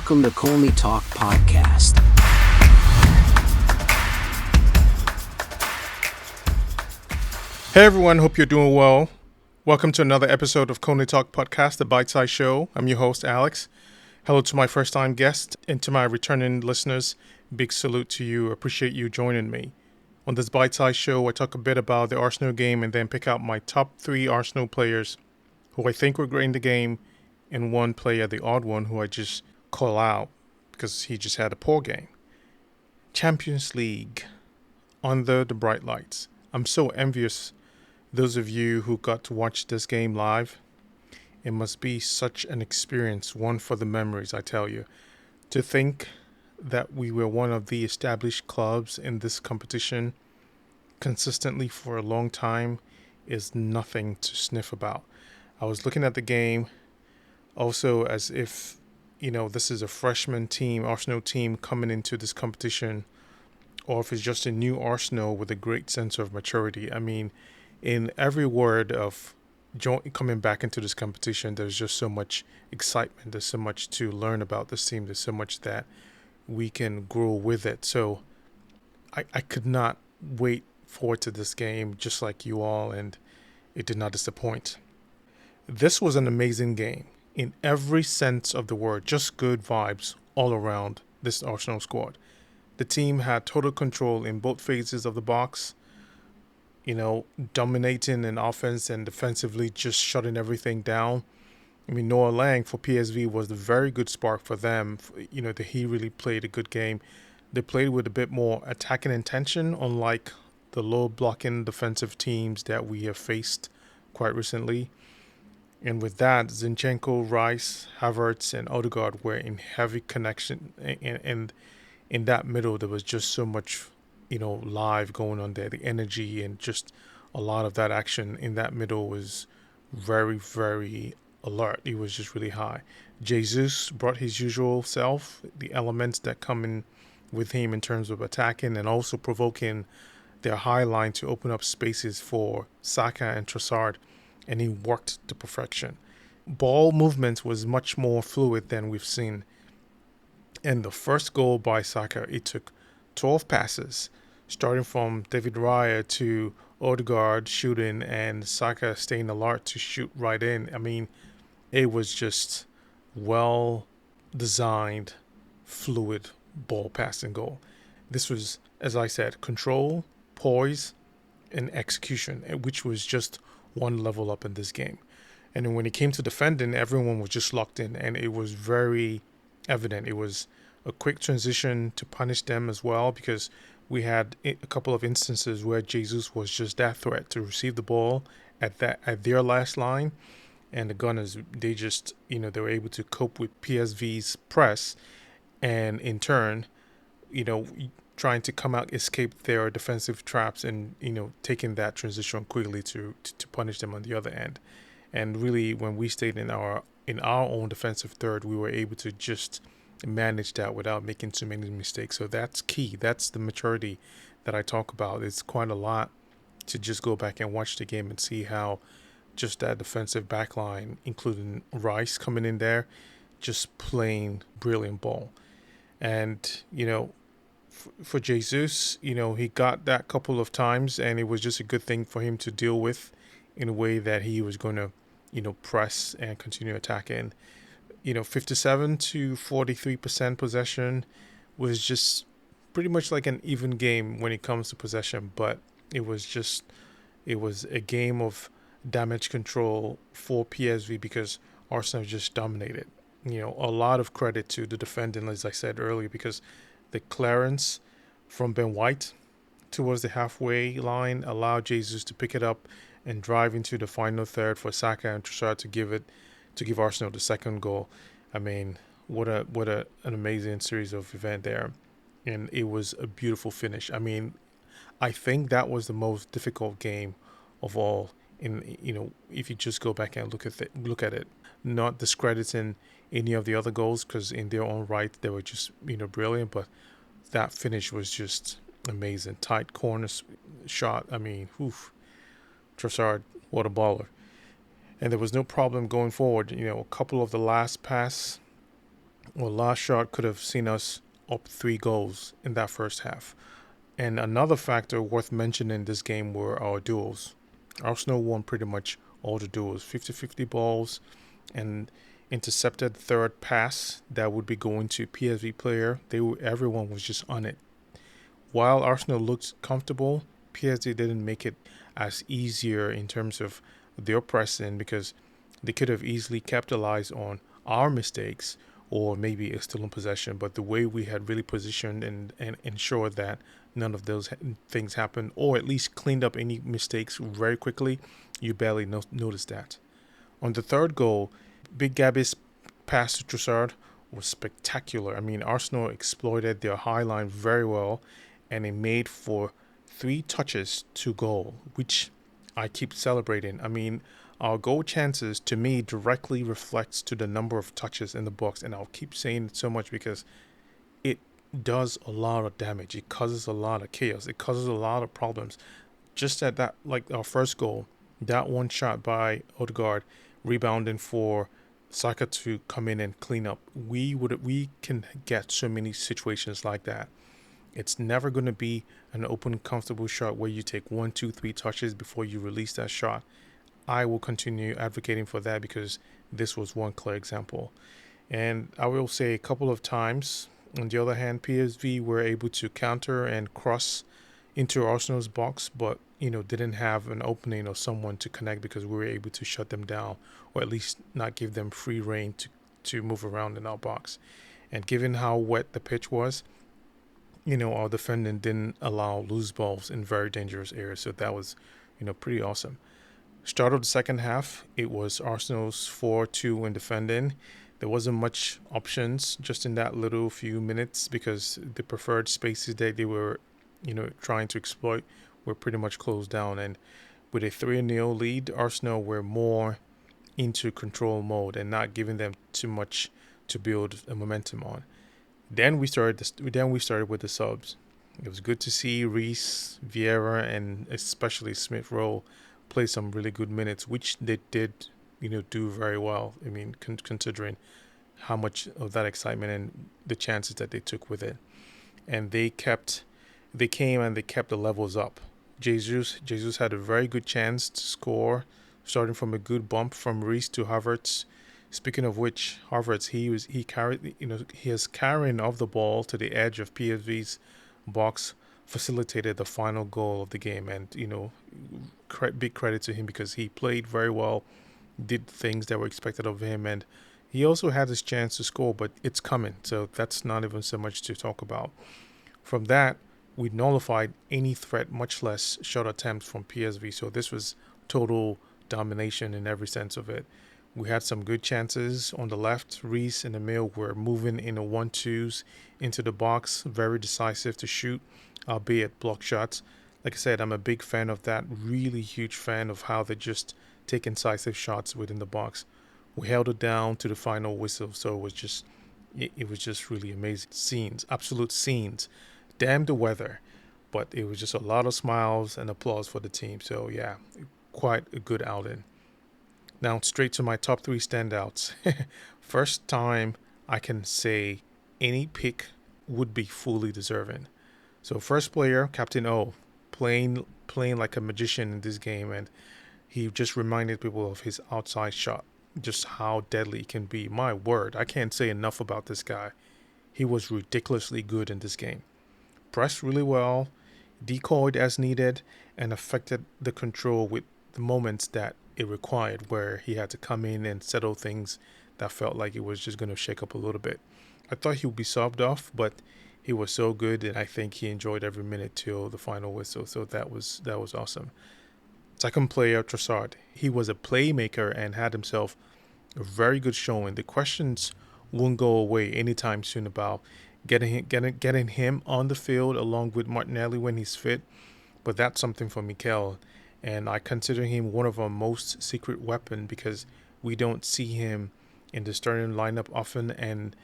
Welcome to Colney Talk Podcast. Hey everyone, hope you're doing well. Welcome to another episode of Colney Talk Podcast, the bite-sized show. I'm your host, Alex. Hello to my first-time guests and to my returning listeners. Big salute to you. Appreciate you joining me. On this bite-sized show, I talk a bit about the Arsenal game and then pick out my top 3 Arsenal players who I think were great in the game, and one player, the odd one, who I just call out because he just had a poor game. Champions League, under the bright lights. I'm so envious those of you who got to watch this game live. It must be such an experience, one for the memories, I tell you. To think that we were one of the established clubs in this competition consistently for a long time is nothing to sniff about. I was looking at the game also as if, this is a freshman team, Arsenal team coming into this competition, or if it's just a new Arsenal with a great sense of maturity. I mean, in every word of coming back into this competition, there's just so much excitement. There's so much to learn about this team. There's so much that we can grow with it. So I could not wait forward to this game, just like you all, and it did not disappoint. This was an amazing game in every sense of the word. Just good vibes all around this Arsenal squad. The team had total control in both phases of the box, dominating in offense and defensively, just shutting everything down. I mean, Noah Lang for PSV was the very good spark for them. That he really played a good game. They played with a bit more attacking intention, unlike the low blocking defensive teams that we have faced quite recently. And with that, Zinchenko, Rice, Havertz, and Odegaard were in heavy connection. And in that middle, there was just so much live going on there. The energy and just a lot of that action in that middle was very, very alert. It was just really high. Jesus brought his usual self, the elements that come in with him in terms of attacking and also provoking their high line to open up spaces for Saka and Trossard, and he worked to perfection. Ball movement was much more fluid than we've seen. And the first goal by Saka, it took 12 passes, starting from David Raya to Odegaard shooting and Saka staying alert to shoot right in. I mean, it was just well-designed, fluid ball passing goal. This was, as I said, control, poise, and execution, which was just one level up in this game. And then when it came to defending, everyone was just locked in, and it was very evident. It was a quick transition to punish them as well, because we had a couple of instances where Jesus was just that threat to receive the ball at their last line, and the Gunners, they just they were able to cope with PSV's press, and in turn, trying to come out, escape their defensive traps, and taking that transition quickly to punish them on the other end. And really, when we stayed in our own defensive third, we were able to just manage that without making too many mistakes. So that's key. That's the maturity that I talk about. It's quite a lot to just go back and watch the game and see how just that defensive back line, including Rice coming in there, just playing brilliant ball. And, for Jesus, he got that couple of times, and it was just a good thing for him to deal with in a way that he was going to, press and continue attacking. 57 to 43% possession was just pretty much like an even game when it comes to possession, but it was a game of damage control for PSV because Arsenal just dominated. A lot of credit to the defending, as I said earlier, because the clearance from Ben White towards the halfway line allowed Jesus to pick it up and drive into the final third for Saka and Trossard to give Arsenal the second goal. I mean, what an amazing series of events there, and it was a beautiful finish. I mean, I think that was the most difficult game of all. If you just go back and look at it, not discrediting any of the other goals because in their own right they were just brilliant, but that finish was just amazing. Tight corner shot. I mean, Trossard, what a baller. And there was no problem going forward. A couple of the last pass Well, last shot could have seen us up 3 goals in that first half. And another factor worth mentioning in this game were our duels. Arsenal won pretty much all the duels, 50-50 balls, and intercepted third pass that would be going to PSV player. Everyone was just on it. While Arsenal looked comfortable, PSG didn't make it as easier in terms of their pressing because they could have easily capitalized on our mistakes or maybe still in possession. But the way we had really positioned and ensured that none of those things happened, or at least cleaned up any mistakes very quickly, you barely noticed that. On the third goal, Big Gabby's pass to Trossard was spectacular. I mean, Arsenal exploited their high line very well, and it made for 3 touches to goal, which I keep celebrating. I mean, our goal chances to me directly reflects to the number of touches in the box, and I'll keep saying it so much because it does a lot of damage. It causes a lot of chaos. It causes a lot of problems. Just at that, like our first goal, that one shot by Odegaard, rebounding for Saka to come in and clean up. We can get so many situations like that. It's never going to be an open, comfortable shot where you take 1, 2, 3 touches before you release that shot. I will continue advocating for that because this was one clear example. And I will say a couple of times, on the other hand, PSV were able to counter and cross into Arsenal's box, but didn't have an opening or someone to connect because we were able to shut them down or at least not give them free reign to move around in our box. And given how wet the pitch was, our defending didn't allow loose balls in very dangerous areas. So that was, pretty awesome. Start of the second half, it was Arsenal's 4-2 in defending. There wasn't much options just in that little few minutes because the preferred spaces that they were, trying to exploit were pretty much closed down. And with a 3-0 lead, Arsenal were more into control mode and not giving them too much to build a momentum on. Then we started with the subs. It was good to see Reece, Vieira, and especially Smith Rowe play some really good minutes, which they did, do very well. I mean, considering how much of that excitement and the chances that they took with it, and they came and they kept the levels up. Jesus had a very good chance to score, starting from a good bump from Reece to Havertz. Speaking of which, Havertz he has carrying of the ball to the edge of PSV's box, facilitated the final goal of the game, and big credit to him because he played very well, did things that were expected of him, and he also had his chance to score, but it's coming, so that's not even so much to talk about. From that, we nullified any threat, much less shot attempts from PSV. So this was total domination in every sense of it. We had some good chances on the left. Reece and Emil were moving in the 1-2s into the box, very decisive to shoot, albeit block shots. Like I said, I'm a big fan of that, really huge fan of how they just take incisive shots within the box. We held it down to the final whistle, so it was just really amazing scenes, absolute scenes. Damn the weather, but it was just a lot of smiles and applause for the team. So yeah, quite a good outing. Now straight to my top 3 standouts. First time I can say any pick would be fully deserving. So first player, Captain O, playing like a magician in this game, and he just reminded people of his outside shot, just how deadly it can be. My word, I can't say enough about this guy. He was ridiculously good in this game. Pressed really well, decoyed as needed, and affected the control with the moments that it required, where he had to come in and settle things that felt like it was just going to shake up a little bit. I thought he would be sobbed off, but he was so good, and I think he enjoyed every minute till the final whistle. So that was awesome. Second player, Trossard. He was a playmaker and had himself a very good showing. The questions won't go away anytime soon about getting him on the field along with Martinelli when he's fit. But that's something for Mikel, and I consider him one of our most secret weapon because we don't see him in the starting lineup often, and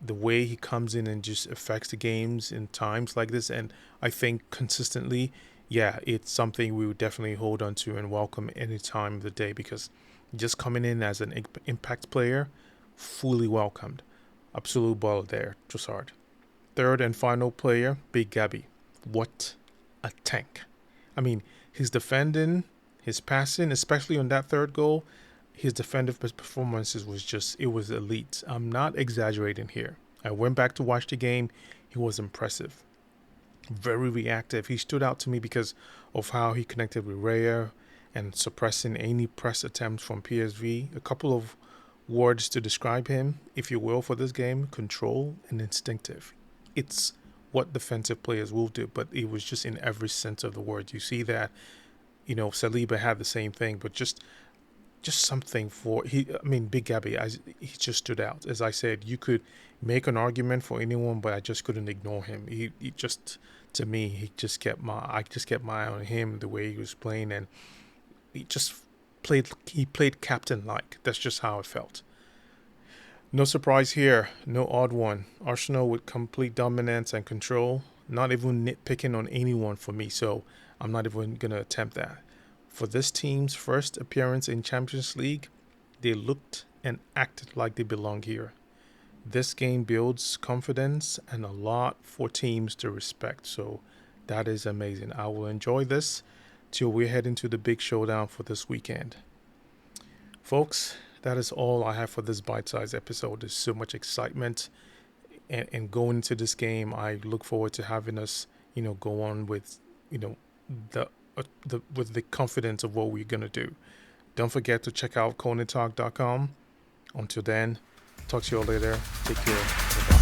the way he comes in and just affects the games in times like this, and I think consistently, yeah, it's something we would definitely hold on to and welcome any time of the day because just coming in as an impact player, fully welcomed. Absolute ball there, Trossard. Third and final player, Big Gabby. What a tank. I mean, his defending, his passing, especially on that third goal, his defensive performances it was elite. I'm not exaggerating here. I went back to watch the game. He was impressive. Very reactive. He stood out to me because of how he connected with Raya and suppressing any press attempts from PSV. A couple of words to describe him, if you will, for this game: control and instinctive. It's what defensive players will do, but it was just in every sense of the word. You see that, Saliba had the same thing, but just something for Big Gabby. He just stood out. As I said, you could make an argument for anyone, but I just couldn't ignore him. He just, to me, I just kept my eye on him, the way he was playing, and he played captain like. That's just how it felt. No surprise here, no odd one. Arsenal with complete dominance and control, not even nitpicking on anyone for me, so I'm not even going to attempt that. For this team's first appearance in Champions League, they looked and acted like they belong here. This game builds confidence and a lot for teams to respect, so that is amazing. I will enjoy this till we head into the big showdown for this weekend. Folks, that is all I have for this bite-sized episode. There's so much excitement, and going into this game, I look forward to having us, go on with, with the confidence of what we're gonna do. Don't forget to check out colneytalk.com. Until then, talk to you all later. Take care. Bye-bye.